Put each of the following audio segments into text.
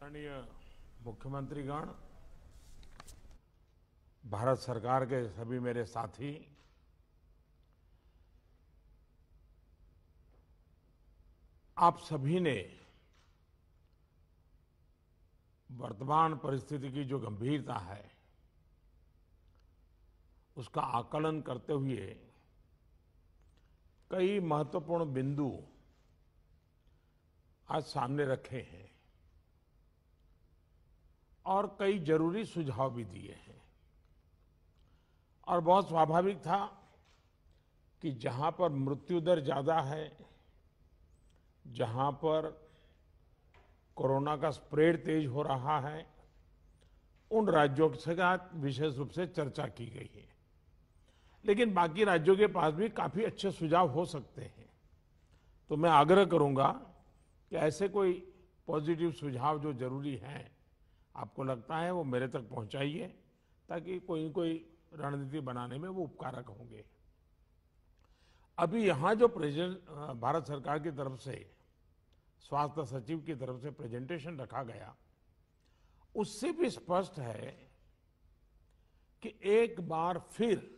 माननीय मुख्यमंत्रीगण, भारत सरकार के सभी मेरे साथी, आप सभी ने वर्तमान परिस्थिति की जो गंभीरता है उसका आकलन करते हुए कई महत्वपूर्ण बिंदु आज सामने रखे हैं और कई जरूरी सुझाव भी दिए हैं। और बहुत स्वाभाविक था कि जहां पर मृत्यु दर ज्यादा है, जहां पर कोरोना का स्प्रेड तेज हो रहा है, उन राज्यों के साथ विशेष रूप से चर्चा की गई है। लेकिन बाकी राज्यों के पास भी काफी अच्छे सुझाव हो सकते हैं। तो मैं आग्रह करूंगा कि ऐसे कोई पॉजिटिव सुझाव जो जरूरी हैं, आपको लगता है वो मेरे तक पहुंचाइए, ताकि कोई कोई रणनीति बनाने में वो उपकारक होंगे। अभी यहाँ जो भारत सरकार की तरफ से स्वास्थ्य सचिव की तरफ से प्रेजेंटेशन रखा गया, उससे भी स्पष्ट है कि एक बार फिर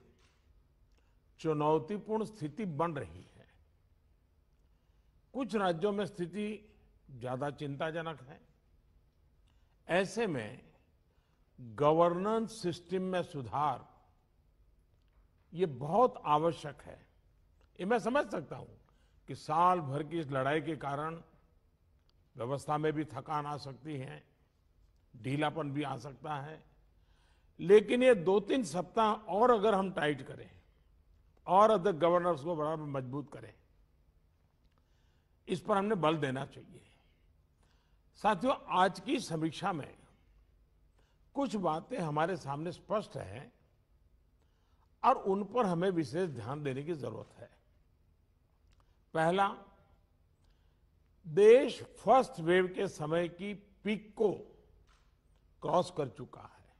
चुनौतीपूर्ण स्थिति बन रही है। कुछ राज्यों में स्थिति ज्यादा चिंताजनक है। ऐसे में गवर्नेंस सिस्टम में सुधार ये बहुत आवश्यक है। ये मैं समझ सकता हूं कि साल भर की इस लड़ाई के कारण व्यवस्था में भी थकान आ सकती है, ढीलापन भी आ सकता है। लेकिन ये 2-3 सप्ताह और अगर हम टाइट करें और अदर गवर्नर्स को बराबर मजबूत करें, इस पर हमने बल देना चाहिए। साथियों, आज की समीक्षा में कुछ बातें हमारे सामने स्पष्ट हैं और उन पर हमें विशेष ध्यान देने की जरूरत है। पहला, देश फर्स्ट वेव के समय की पीक को क्रॉस कर चुका है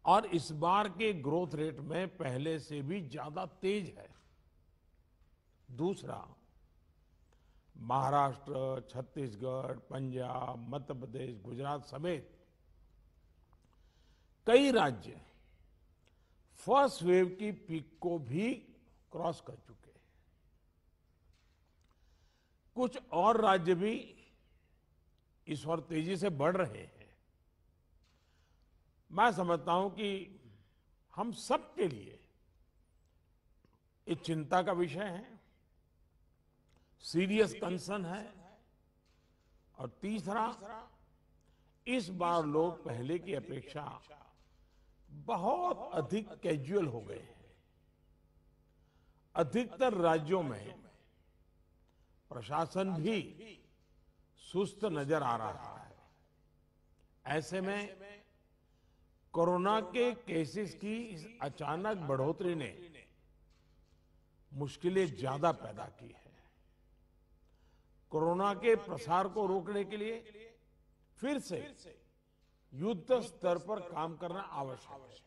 और इस बार के ग्रोथ रेट में पहले से भी ज्यादा तेज है। दूसरा, महाराष्ट्र, छत्तीसगढ़, पंजाब, मध्य प्रदेश, गुजरात समेत कई राज्य फर्स्ट वेव की पीक को भी क्रॉस कर चुके हैं। कुछ और राज्य भी इस ओर तेजी से बढ़ रहे हैं। मैं समझता हूं कि हम सब के लिए ये चिंता का विषय है, सीरियस कंसर्न है। और तीसरा, इस बार लोग पहले की अपेक्षा बहुत अधिक कैजुअल हो गए हैं। अधिकतर राज्यों में प्रशासन भी सुस्त नजर आ रहा है। ऐसे में कोरोना के केसेस की इस अचानक बढ़ोतरी ने मुश्किलें ज्यादा पैदा की है। कोरोना के प्रसार को रोकने के लिए फिर से युद्ध स्तर पर काम करना आवश्यक है।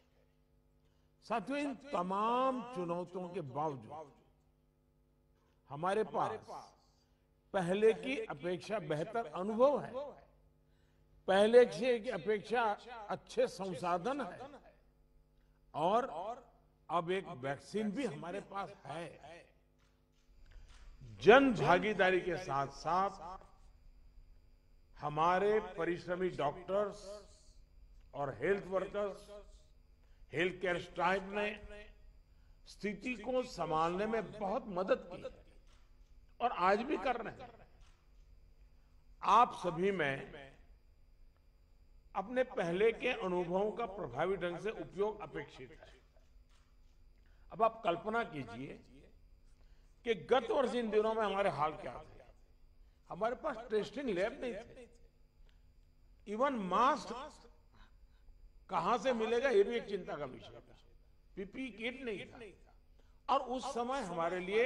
साथियों, इन तमाम चुनौतियों के बावजूद हमारे पास पहले की अपेक्षा बेहतर अनुभव है, पहले की अपेक्षा अच्छे संसाधन है और अब एक वैक्सीन भी हमारे पास है। जन भागीदारी के साथ साथ हमारे परिश्रमी डॉक्टर्स और health workers, health care staff ने स्थिति को संभालने में बहुत मदद की है और आज भी कर रहे हैं। आप सभी में अपने पहले के अनुभवों का प्रभावी ढंग से उपयोग अपेक्षित है। अब आप कल्पना कीजिए कि गत वर्ष इन दिनों में हमारे हाल क्या थे। हमारे पास टेस्टिंग लैब नहीं थे, इवन मास्क कहां से मिलेगा ये भी एक चिंता का विषय था, पीपीई किट नहीं था। और उस समय हमारे लिए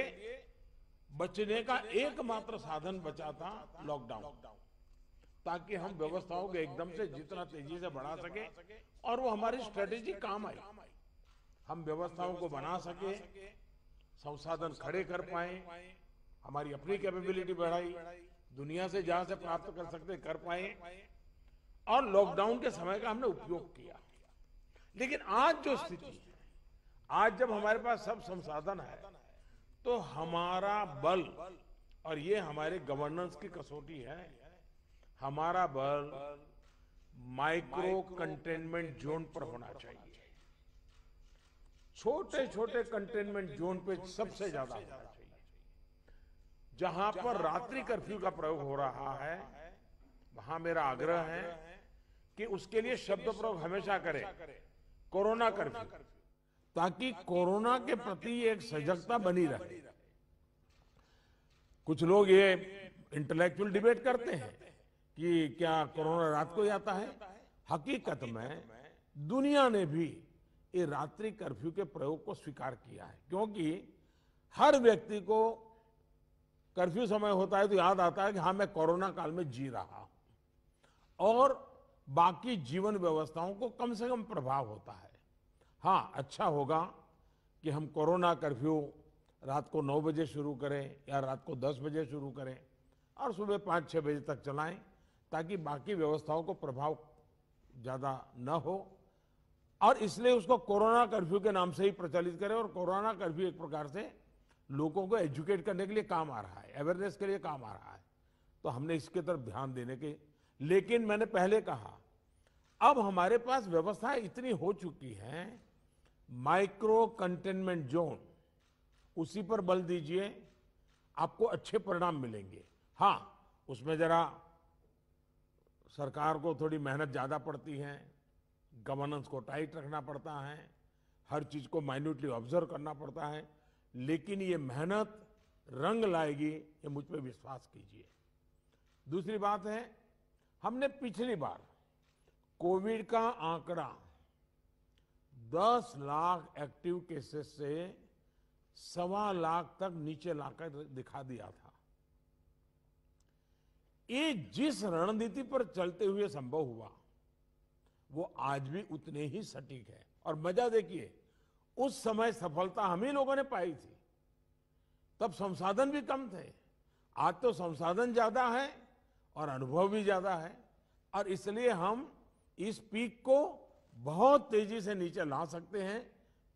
बचने का एकमात्र साधन बचा था लॉकडाउन, ताकि हम व्यवस्थाओं को एकदम से जितना तेजी से बढ़ा सके और वो हमारी स्ट्रेटेजी काम आई। हम व्यवस्थाओं को बना सके, संसाधन खड़े कर पाए, हमारी अपनी कैपेबिलिटी बढ़ाई, दुनिया से जहां से प्राप्त कर सकते कर पाए, और लॉकडाउन के समय का हमने उपयोग किया। लेकिन आज जो स्थिति है, आज जब हमारे पास सब संसाधन है, तो हमारा बल, और ये हमारे गवर्नेंस की कसौटी है, हमारा बल माइक्रो कंटेनमेंट जोन पर होना चाहिए। छोटे छोटे कंटेनमेंट जोन पे सबसे ज्यादा होना चाहिए। जहां पर रात्रि कर्फ्यू का प्रयोग हो रहा है, वहां मेरा आग्रह है कि उसके लिए शब्द प्रयोग हमेशा करें, कोरोना कर्फ्यू, ताकि कोरोना के प्रति एक सजगता बनी रहे। कुछ लोग ये इंटेलेक्चुअल डिबेट करते हैं कि क्या कोरोना रात को ही आता है। हकीकत में दुनिया ने भी ये रात्रि कर्फ्यू के प्रयोग को स्वीकार किया है, क्योंकि हर व्यक्ति को कर्फ्यू समय होता है तो याद आता है कि हाँ, मैं कोरोना काल में जी रहा हूं, और बाकी जीवन व्यवस्थाओं को कम से कम प्रभाव होता है। हाँ, अच्छा होगा कि हम कोरोना कर्फ्यू रात को 9 बजे शुरू करें या रात को 10 बजे शुरू करें और सुबह 5-6 बजे तक चलाएं, ताकि बाकी व्यवस्थाओं को प्रभाव ज्यादा न हो। और इसलिए उसको कोरोना कर्फ्यू के नाम से ही प्रचलित करें। और कोरोना कर्फ्यू एक प्रकार से लोगों को एजुकेट करने के लिए काम आ रहा है, अवेयरनेस के लिए काम आ रहा है, तो हमने इसके तरफ ध्यान देने के। लेकिन मैंने पहले कहा, अब हमारे पास व्यवस्थाएं इतनी हो चुकी हैं, माइक्रो कंटेनमेंट जोन, उसी पर बल दीजिए, आपको अच्छे परिणाम मिलेंगे। हाँ, उसमें जरा सरकार को थोड़ी मेहनत ज्यादा पड़ती है, गवर्नेंस को टाइट रखना पड़ता है, हर चीज को माइन्यूटली ऑब्जर्व करना पड़ता है, लेकिन ये मेहनत रंग लाएगी, ये मुझ पे विश्वास कीजिए। दूसरी बात है, हमने पिछली बार कोविड का आंकड़ा 10 लाख एक्टिव केसेस से 1.25 लाख तक नीचे लाकर दिखा दिया था। ये जिस रणनीति पर चलते हुए संभव हुआ, वो आज भी उतने ही सटीक है। और मजा देखिए, उस समय सफलता हम ही लोगों ने पाई थी, तब संसाधन भी कम थे। आज तो संसाधन ज्यादा है और अनुभव भी ज्यादा है, और इसलिए हम इस पीक को बहुत तेजी से नीचे ला सकते हैं,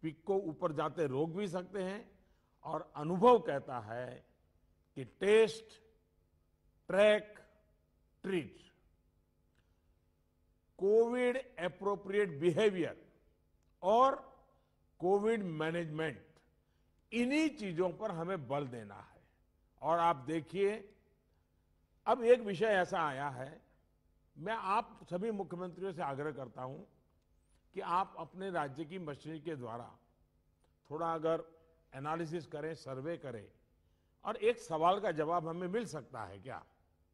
पीक को ऊपर जाते रोक भी सकते हैं। और अनुभव कहता है कि test, track, treat, Covid appropriate behaviour और कोविड मैनेजमेंट, इन्हीं चीजों पर हमें बल देना है। और आप देखिए, अब एक विषय ऐसा आया है, मैं आप सभी मुख्यमंत्रियों से आग्रह करता हूं कि आप अपने राज्य की मशीनरी के द्वारा थोड़ा अगर एनालिसिस करें, सर्वे करें, और एक सवाल का जवाब हमें मिल सकता है क्या,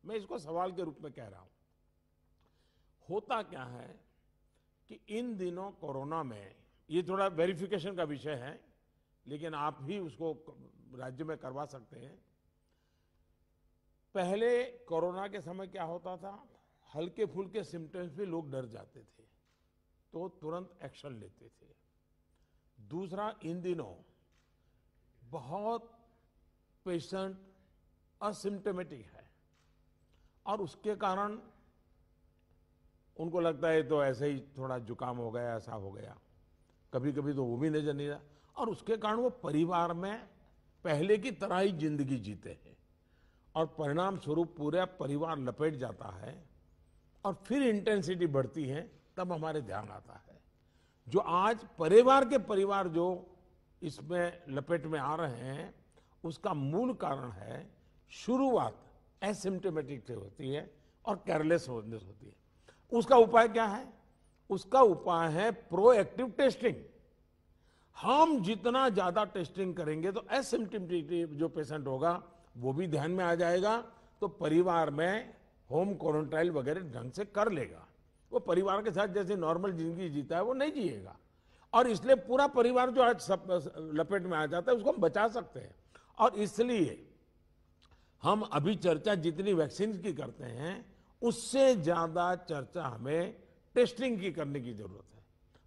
मैं इसको सवाल के रूप में कह रहा हूं। होता क्या है कि इन दिनों कोरोना में, ये थोड़ा वेरिफिकेशन का विषय है, लेकिन आप भी उसको राज्य में करवा सकते हैं। पहले कोरोना के समय क्या होता था, हल्के फुल्के सिम्टम्स भी लोग डर जाते थे, तो तुरंत एक्शन लेते थे। दूसरा, इन दिनों बहुत पेशेंट असिम्टोमेटिक है, और उसके कारण उनको लगता है तो ऐसे ही थोड़ा जुकाम हो गया, ऐसा हो गया, कभी कभी तो वो भी नजर नहीं रहा, और उसके कारण वो परिवार में पहले की तरह ही जिंदगी जीते हैं, और परिणाम स्वरूप पूरा परिवार लपेट जाता है, और फिर इंटेंसिटी बढ़ती है, तब हमारे ध्यान आता है। जो आज परिवार जो इसमें लपेट में आ रहे हैं, उसका मूल कारण है शुरुआत एसिम्टोमेटिक से होती है और केयरलेस होती है। उसका उपाय क्या है? उसका उपाय है प्रोएक्टिव टेस्टिंग। हम जितना ज्यादा टेस्टिंग करेंगे तो एसिम्टोमेटिक जो पेशेंट होगा वो भी ध्यान में आ जाएगा, तो परिवार में होम क्वारंटाइन वगैरह ढंग से कर लेगा। वो परिवार के साथ जैसे नॉर्मल जिंदगी जीता है वो नहीं जिएगा, और इसलिए पूरा परिवार जो आज सब लपेट में आ जाता है उसको हम बचा सकते हैं। और इसलिए हम अभी चर्चा जितनी वैक्सीन की करते हैं, उससे ज्यादा चर्चा हमें टेस्टिंग की करने की जरूरत है,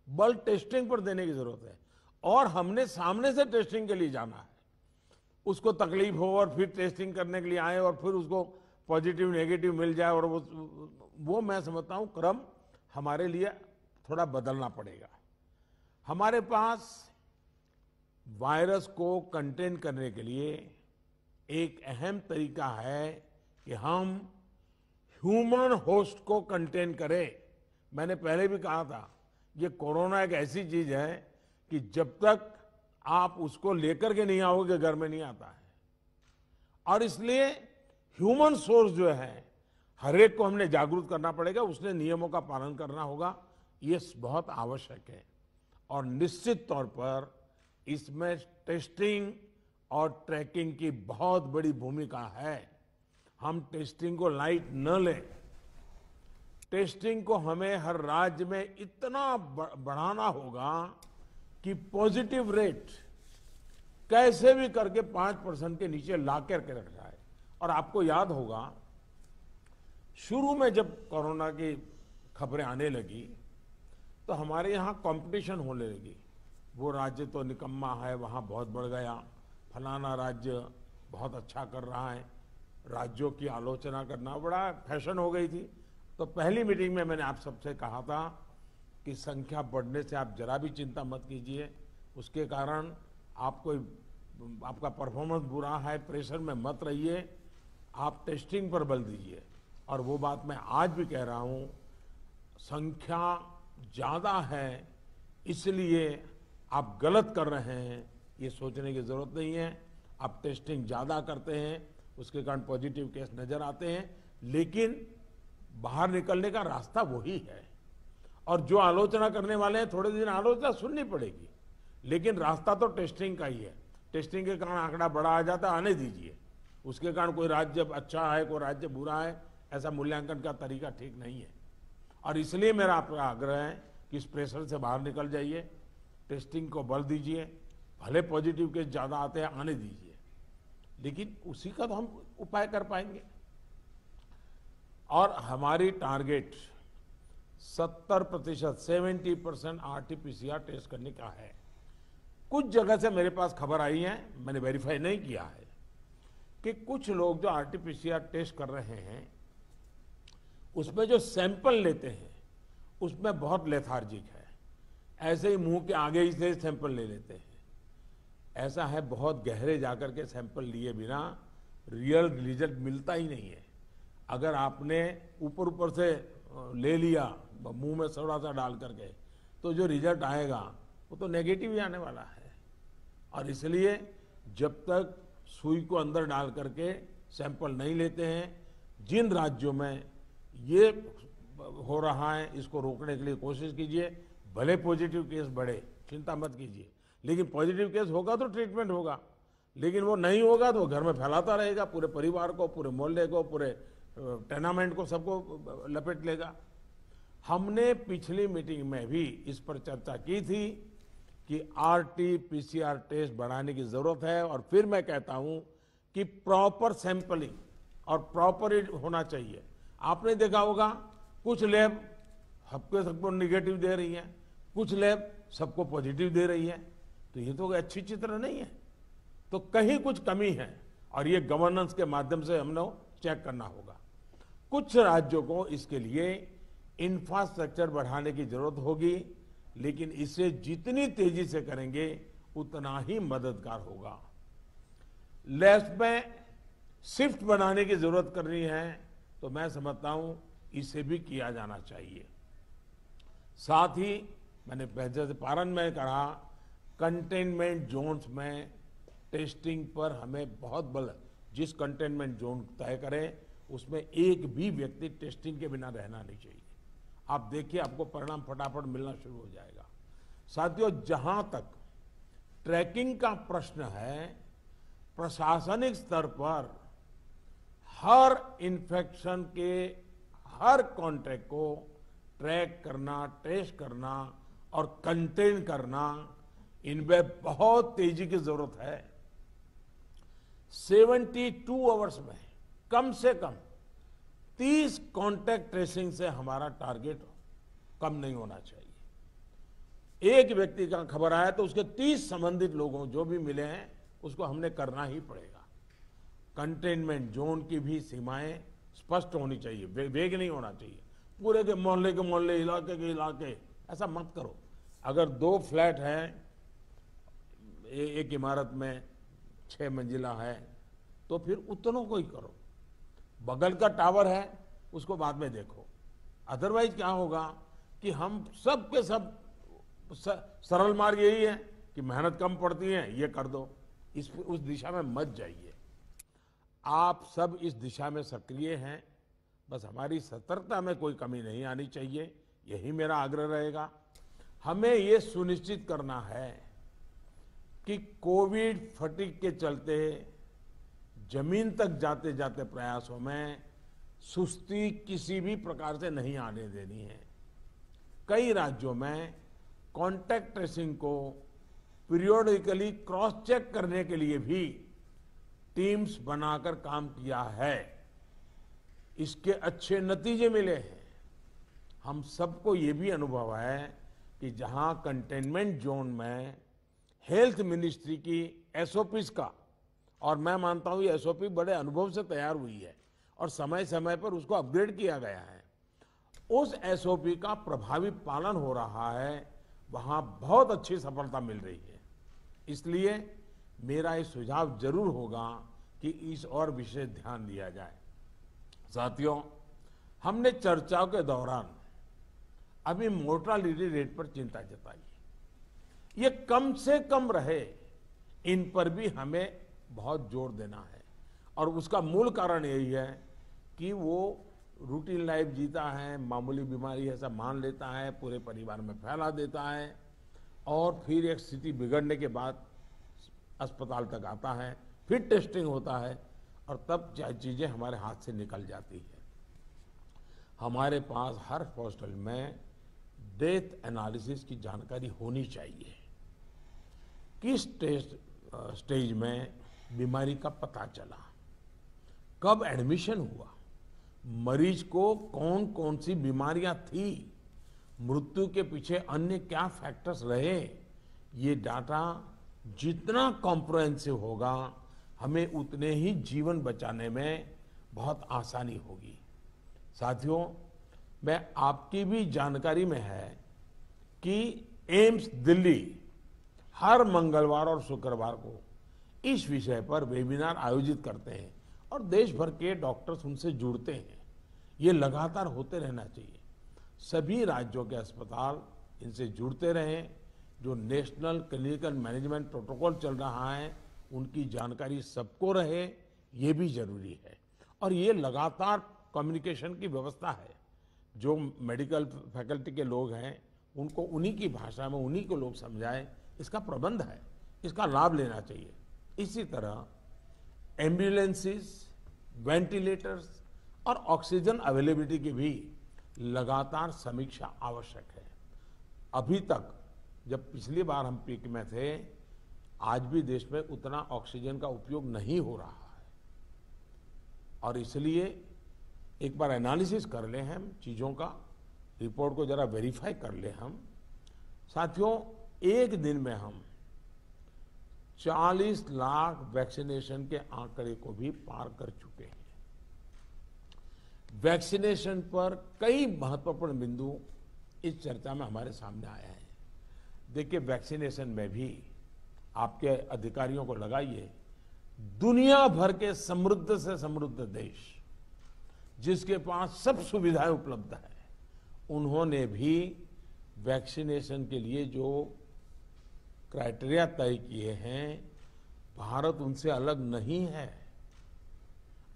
बल टेस्टिंग पर देने की जरूरत है। और हमने सामने से टेस्टिंग के लिए जाना है। उसको तकलीफ हो और फिर टेस्टिंग करने के लिए आए और फिर उसको पॉजिटिव नेगेटिव मिल जाए और वो मैं समझता हूं क्रम हमारे लिए थोड़ा बदलना पड़ेगा। हमारे पास वायरस को कंटेन करने के लिए एक अहम तरीका है कि हम ह्यूमन होस्ट को कंटेन करें। मैंने पहले भी कहा था, ये कोरोना एक ऐसी चीज है कि जब तक आप उसको लेकर के नहीं आओगे घर में नहीं आता है। और इसलिए ह्यूमन सोर्स जो है हर एक को हमने जागरूक करना पड़ेगा, उसने नियमों का पालन करना होगा, ये बहुत आवश्यक है। और निश्चित तौर पर इसमें टेस्टिंग और ट्रैकिंग की बहुत बड़ी भूमिका है। हम टेस्टिंग को लाइट न लें। टेस्टिंग को हमें हर राज्य में इतना बढ़ाना होगा कि पॉजिटिव रेट कैसे भी करके 5% के नीचे ला करके रख जाए। और आपको याद होगा, शुरू में जब कोरोना की खबरें आने लगी तो हमारे यहाँ कंपटीशन होने लगी। वो राज्य तो निकम्मा है, वहाँ बहुत बढ़ गया, फलाना राज्य बहुत अच्छा कर रहा है। राज्यों की आलोचना करना बड़ा फैशन हो गई थी। तो पहली मीटिंग में मैंने आप सबसे कहा था कि संख्या बढ़ने से आप जरा भी चिंता मत कीजिए, उसके कारण आपका परफॉर्मेंस बुरा है, प्रेशर में मत रहिए, आप टेस्टिंग पर बल दीजिए। और वो बात मैं आज भी कह रहा हूं, संख्या ज्यादा है इसलिए आप गलत कर रहे हैं, ये सोचने की जरूरत नहीं है। आप टेस्टिंग ज्यादा करते हैं, उसके कारण पॉजिटिव केस नजर आते हैं, लेकिन बाहर निकलने का रास्ता वही है। और जो आलोचना करने वाले हैं, थोड़े दिन आलोचना सुननी पड़ेगी, लेकिन रास्ता तो टेस्टिंग का ही है। टेस्टिंग के कारण आंकड़ा बड़ा आ जाता है, आने दीजिए। उसके कारण कोई राज्य अच्छा है, कोई राज्य बुरा है, ऐसा मूल्यांकन का तरीका ठीक नहीं है। और इसलिए मेरा आपका आग्रह है कि इस प्रेशर से बाहर निकल जाइए, टेस्टिंग को बल दीजिए। भले पॉजिटिव केस ज्यादा आते हैं, आने दीजिए, लेकिन उसी का तो हम उपाय कर पाएंगे। और हमारी टारगेट 70%, 70% आरटी-पीसीआर टेस्ट करने का है। कुछ जगह से मेरे पास खबर आई है, मैंने वेरीफाई नहीं किया है, कि कुछ लोग जो आरटी-पीसीआर टेस्ट कर रहे हैं उसमें जो सैंपल लेते हैं उसमें बहुत लेथार्जिक है। ऐसे ही मुंह के आगे ही से सैंपल ले लेते हैं। ऐसा है, बहुत गहरे जाकर के सैंपल लिए बिना रियल रिजल्ट मिलता ही नहीं है। अगर आपने ऊपर ऊपर से ले लिया मुंह में थोड़ा सा डाल करके, तो जो रिजल्ट आएगा वो तो नेगेटिव ही आने वाला है। और इसलिए जब तक सुई को अंदर डाल करके सैंपल नहीं लेते हैं, जिन राज्यों में ये हो रहा है इसको रोकने के लिए कोशिश कीजिए। भले पॉजिटिव केस बढ़े, चिंता मत कीजिए, लेकिन पॉजिटिव केस होगा तो ट्रीटमेंट होगा, लेकिन वो नहीं होगा तो घर में फैलाता रहेगा, पूरे परिवार को, पूरे मोहल्ले को, पूरे टेनामेंट को, सबको लपेट लेगा। हमने पिछली मीटिंग में भी इस पर चर्चा की थी कि आरटी-पीसीआर टेस्ट बढ़ाने की जरूरत है। और फिर मैं कहता हूं कि प्रॉपर सैंपलिंग और प्रॉपर होना चाहिए। आपने देखा होगा, कुछ लैब सबको निगेटिव दे रही है, कुछ लैब सबको पॉजिटिव दे रही है, तो ये तो अच्छी चित्र नहीं है। तो कहीं कुछ कमी है, और ये गवर्नेंस के माध्यम से हमने चेक करना होगा। कुछ राज्यों को इसके लिए इंफ्रास्ट्रक्चर बढ़ाने की जरूरत होगी, लेकिन इसे जितनी तेजी से करेंगे उतना ही मददगार होगा। लैब्स में शिफ्ट बनाने की जरूरत करनी है, तो मैं समझता हूं इसे भी किया जाना चाहिए। साथ ही मैंने जैसे पारण में कहा, कंटेनमेंट जोन्स में टेस्टिंग पर हमें बहुत बल, जिस कंटेनमेंट जोन तय करें उसमें एक भी व्यक्ति टेस्टिंग के बिना रहना नहीं चाहिए। आप देखिए, आपको परिणाम फटाफट मिलना शुरू हो जाएगा। साथियों, जहां तक ट्रैकिंग का प्रश्न है, प्रशासनिक स्तर पर हर इन्फेक्शन के हर कॉन्टैक्ट को ट्रैक करना, ट्रेस करना और कंटेन करना, इनमें बहुत तेजी की जरूरत है। 72 आवर्स में कम से कम 30 कॉन्टैक्ट ट्रेसिंग से हमारा टारगेट कम नहीं होना चाहिए। एक व्यक्ति का खबर आया तो उसके 30 संबंधित लोगों जो भी मिले हैं उसको हमने करना ही पड़ेगा। कंटेनमेंट जोन की भी सीमाएं स्पष्ट होनी चाहिए, वेग नहीं होना चाहिए। पूरे के मोहल्ले, इलाके के इलाके, ऐसा मत करो। अगर 2 फ्लैट हैं, एक इमारत में 6 मंजिला है, तो फिर उतनों को ही करो। बगल का टावर है, उसको बाद में देखो। अदरवाइज क्या होगा कि हम सब के सब सरल मार्ग यही है कि मेहनत कम पड़ती है, ये कर दो। उस दिशा में मत जाइए। आप सब इस दिशा में सक्रिय हैं, बस हमारी सतर्कता में कोई कमी नहीं आनी चाहिए, यही मेरा आग्रह रहेगा। हमें ये सुनिश्चित करना है कि कोविड फटीग के चलते जमीन तक जाते जाते प्रयासों में सुस्ती किसी भी प्रकार से नहीं आने देनी है। कई राज्यों में कॉन्टैक्ट ट्रेसिंग को पीरियोडिकली क्रॉस चेक करने के लिए भी टीम्स बनाकर काम किया है। इसके अच्छे नतीजे मिले हैं। हम सबको ये भी अनुभव है कि जहां कंटेनमेंट जोन में हेल्थ मिनिस्ट्री की एसओपीज का, और मैं मानता हूं ये एसओपी बड़े अनुभव से तैयार हुई है और समय समय पर उसको अपग्रेड किया गया है, उस एसओपी का प्रभावी पालन हो रहा है, वहां बहुत अच्छी सफलता मिल रही है। इसलिए मेरा ये सुझाव जरूर होगा कि इस और विशेष ध्यान दिया जाए। साथियों, हमने चर्चाओं के दौरान अभी मोर्टालिटी रेट पर चिंता जताई। ये कम से कम रहे, इन पर भी हमें बहुत जोर देना है। और उसका मूल कारण यही है कि वो रूटीन लाइफ जीता है, मामूली बीमारी ऐसा मान लेता है, पूरे परिवार में फैला देता है, और फिर एक स्थिति बिगड़ने के बाद अस्पताल तक आता है, फिर टेस्टिंग होता है, और तब चीजें हमारे हाथ से निकल जाती है। हमारे पास हर हॉस्पिटल में डेथ एनालिसिस की जानकारी होनी चाहिए। किस स्टेज में बीमारी का पता चला, कब एडमिशन हुआ, मरीज को कौन कौन सी बीमारियां थी, मृत्यु के पीछे अन्य क्या फैक्टर्स रहे, ये डाटा जितना कॉम्प्रिहेंसिव होगा, हमें उतने ही जीवन बचाने में बहुत आसानी होगी। साथियों, मैं आपकी भी जानकारी में है कि एम्स दिल्ली हर मंगलवार और शुक्रवार को इस विषय पर वेबिनार आयोजित करते हैं और देश भर के डॉक्टर्स उनसे जुड़ते हैं। ये लगातार होते रहना चाहिए। सभी राज्यों के अस्पताल इनसे जुड़ते रहें। जो नेशनल क्लिनिकल मैनेजमेंट प्रोटोकॉल चल रहा है, उनकी जानकारी सबको रहे, ये भी जरूरी है। और ये लगातार कम्युनिकेशन की व्यवस्था है। जो मेडिकल फैकल्टी के लोग हैं, उनको उन्हीं की भाषा में उन्हीं को लोग समझाएं, इसका प्रबंध है, इसका लाभ लेना चाहिए। इसी तरह एम्बुलेंसेस, वेंटिलेटर्स और ऑक्सीजन अवेलेबिलिटी की भी लगातार समीक्षा आवश्यक है। अभी तक जब पिछली बार हम पीक में थे, आज भी देश में उतना ऑक्सीजन का उपयोग नहीं हो रहा है, और इसलिए एक बार एनालिसिस कर लें हम चीजों का, रिपोर्ट को जरा वेरीफाई कर लें हम। साथियों, एक दिन में हम 40 लाख वैक्सीनेशन के आंकड़े को भी पार कर चुके हैं। वैक्सीनेशन पर कई महत्वपूर्ण बिंदु इस चर्चा में हमारे सामने आए हैं। देखिए, वैक्सीनेशन में भी आपके अधिकारियों को लगाइए, दुनिया भर के समृद्ध से समृद्ध देश जिसके पास सब सुविधाएं उपलब्ध है, उन्होंने भी वैक्सीनेशन के लिए जो क्राइटेरिया तय किए हैं, भारत उनसे अलग नहीं है।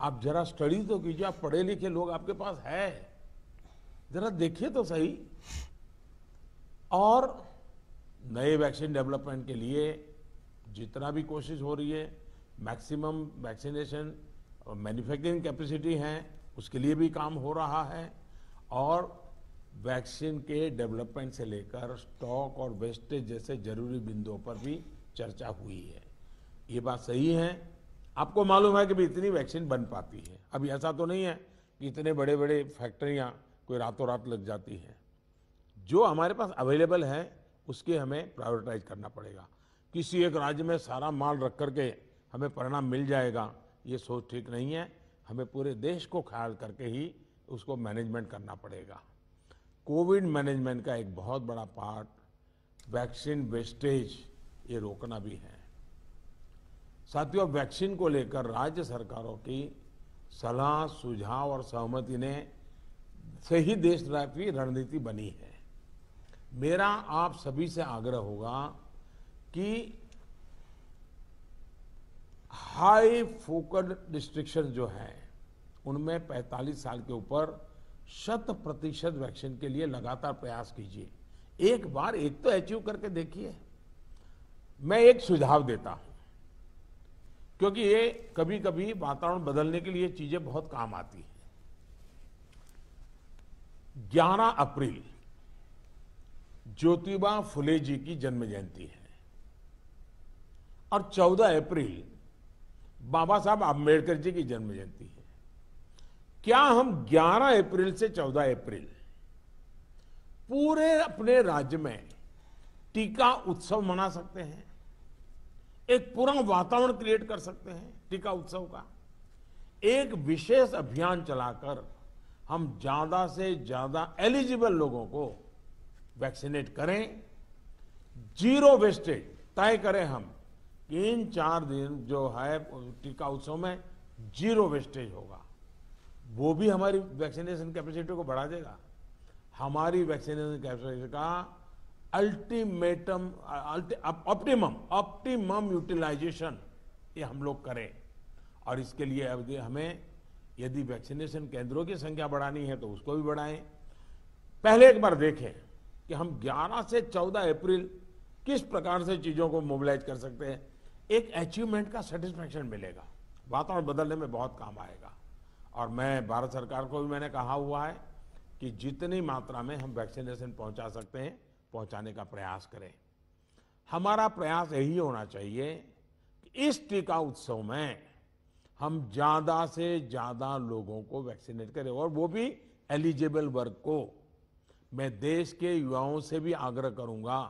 आप जरा स्टडी तो कीजिए, आप पढ़े लिखे लोग आपके पास है, जरा देखिए तो सही। और नए वैक्सीन डेवलपमेंट के लिए जितना भी कोशिश हो रही है, मैक्सिमम वैक्सीनेशन और मैन्युफैक्चरिंग कैपेसिटी है, उसके लिए भी काम हो रहा है। और वैक्सीन के डेवलपमेंट से लेकर स्टॉक और वेस्टेज जैसे जरूरी बिंदुओं पर भी चर्चा हुई है। ये बात सही है। आपको मालूम है कि भी इतनी वैक्सीन बन पाती है। अभी ऐसा तो नहीं है कि इतने बड़े बड़े फैक्ट्रियां कोई रातों रात लग जाती हैं। जो हमारे पास अवेलेबल है उसके हमें प्रायोरिटाइज करना पड़ेगा। किसी एक राज्य में सारा माल रख करके हमें परिणाम मिल जाएगा, ये सोच ठीक नहीं है। हमें पूरे देश को ख्याल करके ही उसको मैनेजमेंट करना पड़ेगा। कोविड मैनेजमेंट का एक बहुत बड़ा पार्ट वैक्सीन वेस्टेज ये रोकना भी है। साथियों, वैक्सीन को लेकर राज्य सरकारों की सलाह, सुझाव और सहमति ने से ही देशव्यापी रणनीति बनी है। मेरा आप सभी से आग्रह होगा कि हाई फोकस्ड रिस्ट्रिक्शन जो है उनमें 45 साल के ऊपर 100% वैक्सीन के लिए लगातार प्रयास कीजिए। एक बार एक तो अचीव करके देखिए। मैं एक सुझाव देता हूं, क्योंकि ये कभी कभी वातावरण बदलने के लिए चीजें बहुत काम आती हैं। 11 अप्रैल ज्योतिबा फुले जी की जन्म जयंती है और 14 अप्रैल बाबा साहब आम्बेडकर जी की जन्म जयंती है। क्या हम 11 अप्रैल से 14 अप्रैल पूरे अपने राज्य में टीका उत्सव मना सकते हैं? एक पूरा वातावरण क्रिएट कर सकते हैं टीका उत्सव का। एक विशेष अभियान चलाकर हम ज्यादा से ज्यादा एलिजिबल लोगों को वैक्सीनेट करें। जीरो वेस्टेज तय करें हम कि इन 4 दिन जो है टीका उत्सव में जीरो वेस्टेज होगा। वो भी हमारी वैक्सीनेशन कैपेसिटी को बढ़ा देगा। हमारी वैक्सीनेशन कैपेसिटी का ऑप्टिमम यूटिलाइजेशन ये हम लोग करें। और इसके लिए हमें यदि वैक्सीनेशन केंद्रों की संख्या बढ़ानी है तो उसको भी बढ़ाएं। पहले एक बार देखें कि हम 11 से 14 अप्रैल किस प्रकार से चीजों को मोबिलाइज कर सकते हैं। एक अचीवमेंट का सेटिस्फैक्शन मिलेगा, वातावरण बदलने में बहुत काम आएगा। और मैं भारत सरकार को भी मैंने कहा हुआ है कि जितनी मात्रा में हम वैक्सीनेशन पहुंचा सकते हैं पहुंचाने का प्रयास करें। हमारा प्रयास यही होना चाहिए कि इस टीका उत्सव में हम ज्यादा से ज्यादा लोगों को वैक्सीनेट करें, और वो भी एलिजिबल वर्ग को। मैं देश के युवाओं से भी आग्रह करूंगा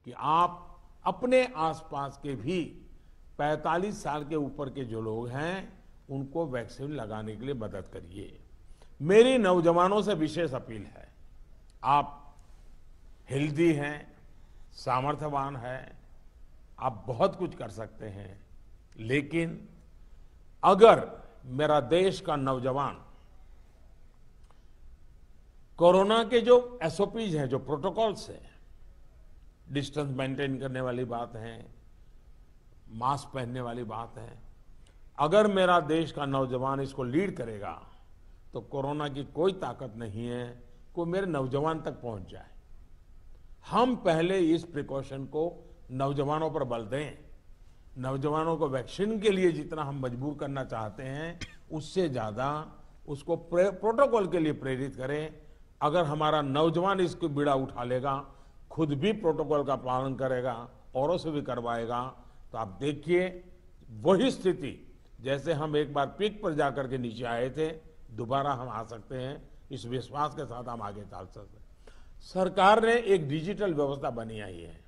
कि आप अपने आसपास के भी 45 साल के ऊपर के जो लोग हैं उनको वैक्सीन लगाने के लिए मदद करिए। मेरी नौजवानों से विशेष अपील है, आप हेल्दी हैं, सामर्थ्यवान हैं, आप बहुत कुछ कर सकते हैं, लेकिन अगर मेरा देश का नौजवान कोरोना के जो एसओपीज हैं, जो प्रोटोकॉल्स हैं, डिस्टेंस मेंटेन करने वाली बात है, मास्क पहनने वाली बात है, अगर मेरा देश का नौजवान इसको लीड करेगा तो कोरोना की कोई ताकत नहीं है कि मेरे नौजवान तक पहुंच जाए। हम पहले इस प्रिकॉशन को नौजवानों पर बल दें। नौजवानों को वैक्सीन के लिए जितना हम मजबूर करना चाहते हैं उससे ज्यादा उसको प्रोटोकॉल के लिए प्रेरित करें। अगर हमारा नौजवान इसको बीड़ा उठा लेगा, खुद भी प्रोटोकॉल का पालन करेगा, औरों से भी करवाएगा, तो आप देखिए वही स्थिति जैसे हम एक बार पीक पर जाकर के नीचे आए थे, दोबारा हम आ सकते हैं। इस विश्वास के साथ हम आगे चल सकते हैं। सरकार ने एक डिजिटल व्यवस्था बनाई है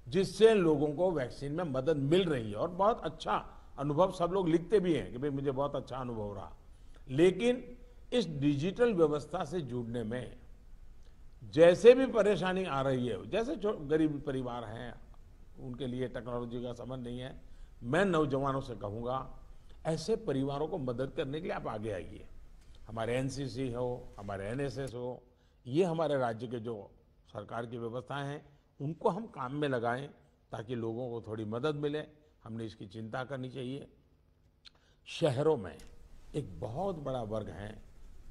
जिससे लोगों को वैक्सीन में मदद मिल रही है, और बहुत अच्छा अनुभव सब लोग लिखते भी हैं कि भाई मुझे बहुत अच्छा अनुभव रहा। लेकिन इस डिजिटल व्यवस्था से जुड़ने में जैसे भी परेशानी आ रही है, जैसे गरीब परिवार हैं उनके लिए टेक्नोलॉजी का समझ नहीं है, मैं नौजवानों से कहूंगा ऐसे परिवारों को मदद करने के लिए आप आगे आइए। हमारे एनसीसी हो, हमारे एनएसएस हो, ये हमारे राज्य के जो सरकार की व्यवस्थाएं हैं उनको हम काम में लगाएं ताकि लोगों को थोड़ी मदद मिले। हमने इसकी चिंता करनी चाहिए। शहरों में एक बहुत बड़ा वर्ग है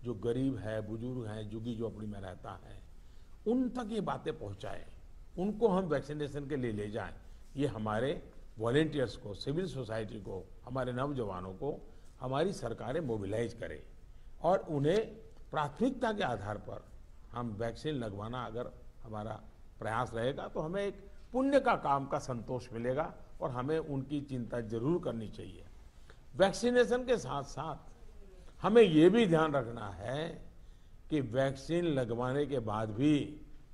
जो गरीब है, बुजुर्ग हैं, झुग्गी झोपड़ी में रहता है, उन तक ये बातें पहुंचाएं, उनको हम वैक्सीनेशन के लिए ले जाएं। ये हमारे वॉलेंटियर्स को, सिविल सोसाइटी को, हमारे नौजवानों को हमारी सरकारें मोबिलाइज करें और उन्हें प्राथमिकता के आधार पर हम वैक्सीन लगवाना अगर हमारा प्रयास रहेगा तो हमें एक पुण्य का काम का संतोष मिलेगा और हमें उनकी चिंता जरूर करनी चाहिए। वैक्सीनेशन के साथ साथ हमें ये भी ध्यान रखना है कि वैक्सीन लगवाने के बाद भी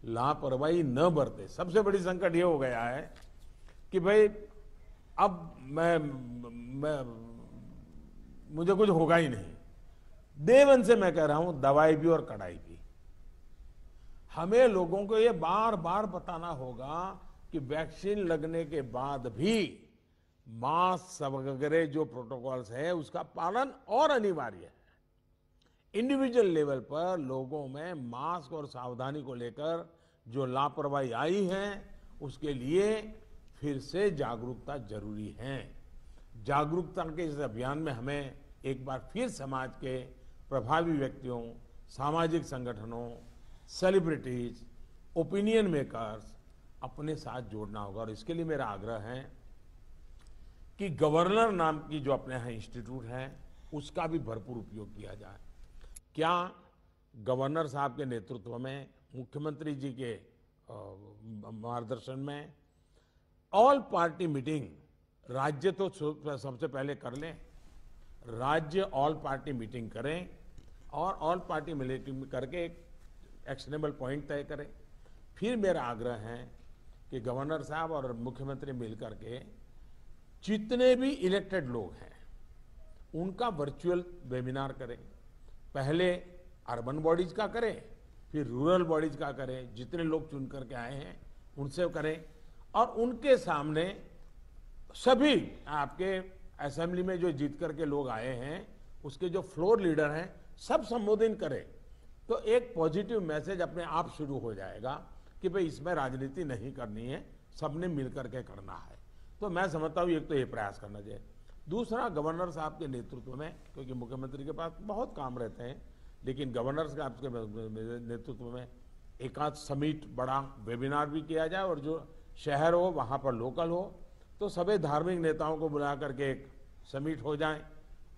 लापरवाही न बरते। सबसे बड़ी संकट ये हो गया है कि भाई अब मैं मुझे कुछ होगा ही नहीं। डे वन से मैं कह रहा हूं, दवाई भी और कड़ाई भी। हमें लोगों को ये बार बार बताना होगा कि वैक्सीन लगने के बाद भी मास्क वगैरह जो प्रोटोकॉल्स है उसका पालन और अनिवार्य है। इंडिविजुअल लेवल पर लोगों में मास्क और सावधानी को लेकर जो लापरवाही आई है, उसके लिए फिर से जागरूकता जरूरी है। जागरूकता के इस अभियान में हमें एक बार फिर समाज के प्रभावी व्यक्तियों, सामाजिक संगठनों, सेलिब्रिटीज, ओपिनियन मेकर्स अपने साथ जोड़ना होगा। और इसके लिए मेरा आग्रह है कि गवर्नर नाम की जो अपने यहाँ इंस्टीट्यूट है उसका भी भरपूर उपयोग किया जाए। क्या गवर्नर साहब के नेतृत्व में, मुख्यमंत्री जी के मार्गदर्शन में ऑल पार्टी मीटिंग, राज्य तो सबसे पहले कर लें, राज्य ऑल पार्टी मीटिंग करें और ऑल पार्टी मीटिंग करके एक एक्शनेबल पॉइंट तय करें। फिर मेरा आग्रह है कि गवर्नर साहब और मुख्यमंत्री मिलकर के जितने भी इलेक्टेड लोग हैं उनका वर्चुअल वेबिनार करें। पहले अर्बन बॉडीज का करें, फिर रूरल बॉडीज का करें, जितने लोग चुन करके आए हैं उनसे करें, और उनके सामने सभी आपके असेंबली में जो जीत करके लोग आए हैं उसके जो फ्लोर लीडर हैं सब संबोधित करें। तो एक पॉजिटिव मैसेज अपने आप शुरू हो जाएगा कि भाई इसमें राजनीति नहीं करनी है, सबने मिलकर के करना है। तो मैं समझता हूँ एक तो ये प्रयास करना चाहिए। दूसरा, गवर्नर साहब के नेतृत्व में, क्योंकि मुख्यमंत्री के पास बहुत काम रहते हैं, लेकिन गवर्नर साहब के नेतृत्व में एक आध समिट, बड़ा वेबिनार भी किया जाए, और जो शहर हो वहाँ पर लोकल हो तो सभी धार्मिक नेताओं को बुला करके एक समिट हो जाए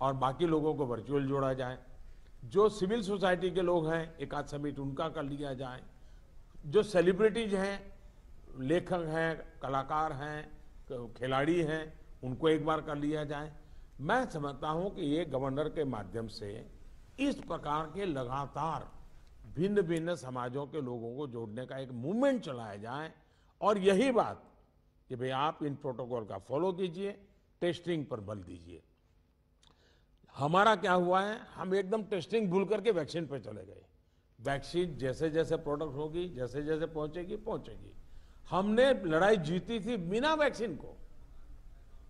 और बाकी लोगों को वर्चुअल जोड़ा जाए। जो सिविल सोसाइटी के लोग हैं एक आध समिट उनका कर लिया जाए। जो सेलिब्रिटीज हैं, लेखक हैं, कलाकार हैं, खिलाड़ी हैं, उनको एक बार कर लिया जाए। मैं समझता हूं कि ये गवर्नर के माध्यम से इस प्रकार के लगातार भिन्न भिन्न समाजों के लोगों को जोड़ने का एक मूवमेंट चलाया जाए। और यही बात कि भाई आप इन प्रोटोकॉल का फॉलो कीजिए, टेस्टिंग पर बल दीजिए। हमारा क्या हुआ है, हम एकदम टेस्टिंग भूल करके वैक्सीन पर चले गए। वैक्सीन जैसे जैसे प्रोडक्ट होगी, जैसे जैसे पहुंचेगी। हमने लड़ाई जीती थी बिना वैक्सीन को।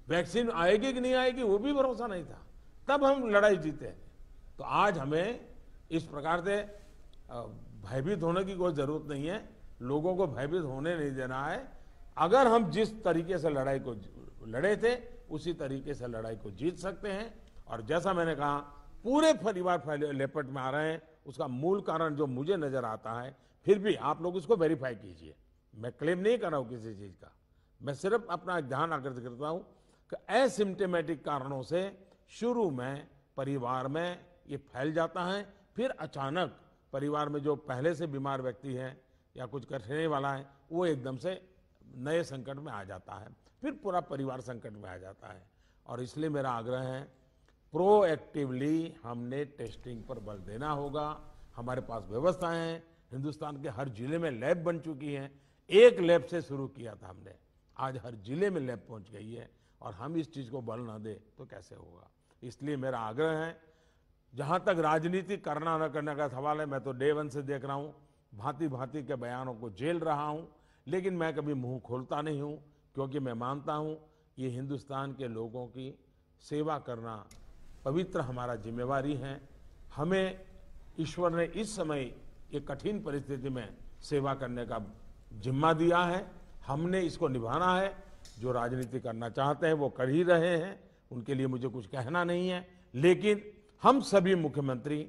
वैक्सीन आएगी कि नहीं आएगी वो भी भरोसा नहीं था, तब हम लड़ाई जीते। तो आज हमें इस प्रकार से भयभीत होने की कोई जरूरत नहीं है, लोगों को भयभीत होने नहीं देना है। अगर हम जिस तरीके से लड़ाई को लड़े थे उसी तरीके से लड़ाई को जीत सकते हैं। और जैसा मैंने कहा, पूरे परिवार लेपट में आ रहे हैं, उसका मूल कारण जो मुझे नजर आता है, फिर भी आप लोग इसको वेरीफाई कीजिए। मैं क्लेम नहीं कर रहा हूं किसी चीज का, मैं सिर्फ अपना ध्यान आकर्षित करता हूं कि एसिम्प्टोमेटिक कारणों से शुरू में परिवार में ये फैल जाता है, फिर अचानक परिवार में जो पहले से बीमार व्यक्ति है या कुछ करने वाला है वो एकदम से नए संकट में आ जाता है, फिर पूरा परिवार संकट में आ जाता है। और इसलिए मेरा आग्रह है, प्रोएक्टिवली हमने टेस्टिंग पर बल देना होगा। हमारे पास व्यवस्थाएं हैं, हिंदुस्तान के हर जिले में लैब बन चुकी हैं। एक लैब से शुरू किया था हमने, आज हर जिले में लैब पहुंच गई है, और हम इस चीज को बल ना दे तो कैसे होगा। इसलिए मेरा आग्रह है, जहां तक राजनीति करना न करने का सवाल है, मैं तो डे वन से देख रहा हूं, भांति भांति के बयानों को झेल रहा हूं, लेकिन मैं कभी मुंह खोलता नहीं हूं, क्योंकि मैं मानता हूं ये हिंदुस्तान के लोगों की सेवा करना पवित्र हमारा जिम्मेवारी है। हमें ईश्वर ने इस समय ये कठिन परिस्थिति में सेवा करने का जिम्मा दिया है, हमने इसको निभाना है। जो राजनीति करना चाहते हैं वो कर ही रहे हैं, उनके लिए मुझे कुछ कहना नहीं है, लेकिन हम सभी मुख्यमंत्री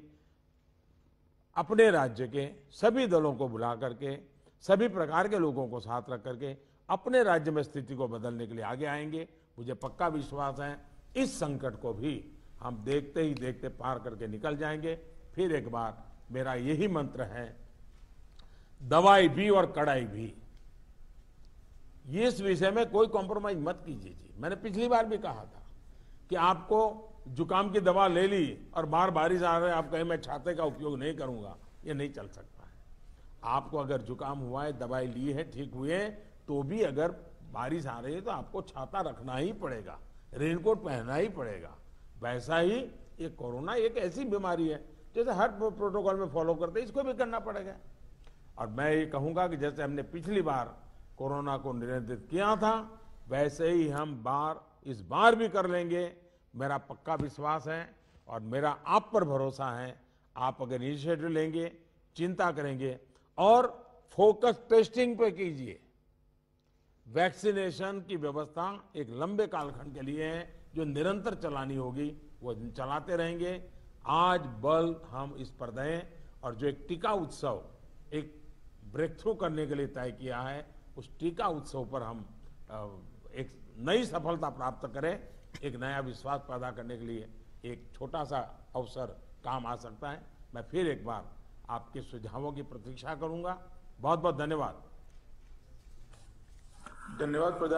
अपने राज्य के सभी दलों को बुला करके, सभी प्रकार के लोगों को साथ रख करके अपने राज्य में स्थिति को बदलने के लिए आगे आएंगे। मुझे पक्का विश्वास है इस संकट को भी हम देखते ही देखते पार करके निकल जाएंगे। फिर एक बार मेरा यही मंत्र है, दवाई भी और कड़ाई भी। ये इस विषय में कोई कॉम्प्रोमाइज मत कीजिए जी। मैंने पिछली बार भी कहा था कि आपको जुकाम की दवा ले ली और बार बारिश आ रही है, आप कहें मैं छाते का उपयोग नहीं करूंगा, ये नहीं चल सकता है। आपको अगर जुकाम हुआ है, दवाई ली है, ठीक हुए, तो भी अगर बारिश आ रही है तो आपको छाता रखना ही पड़ेगा, रेनकोट पहनना ही पड़ेगा। वैसा ही ये कोरोना एक ऐसी बीमारी है जैसे हर प्रोटोकॉल में फॉलो करते हैं, इसको भी करना पड़ेगा। और मैं ये कहूंगा कि जैसे हमने पिछली बार कोरोना को नियंत्रित किया था, वैसे ही हम इस बार भी कर लेंगे। मेरा पक्का विश्वास है और मेरा आप पर भरोसा है। आप अगर इनिशिएटिव लेंगे, चिंता करेंगे और फोकस टेस्टिंग पे कीजिए। वैक्सीनेशन की व्यवस्था एक लंबे कालखंड के लिए है जो निरंतर चलानी होगी, वो चलाते रहेंगे। आज बल हम इस पर दें और जो एक टीका उत्सव एक ब्रेक थ्रू करने के लिए तय किया है, उस टीका उत्सव पर हम एक नई सफलता प्राप्त करें। एक नया विश्वास पैदा करने के लिए एक छोटा सा अवसर काम आ सकता है। मैं फिर एक बार आपके सुझावों की प्रतीक्षा करूंगा। बहुत बहुत धन्यवाद। धन्यवाद प्रधान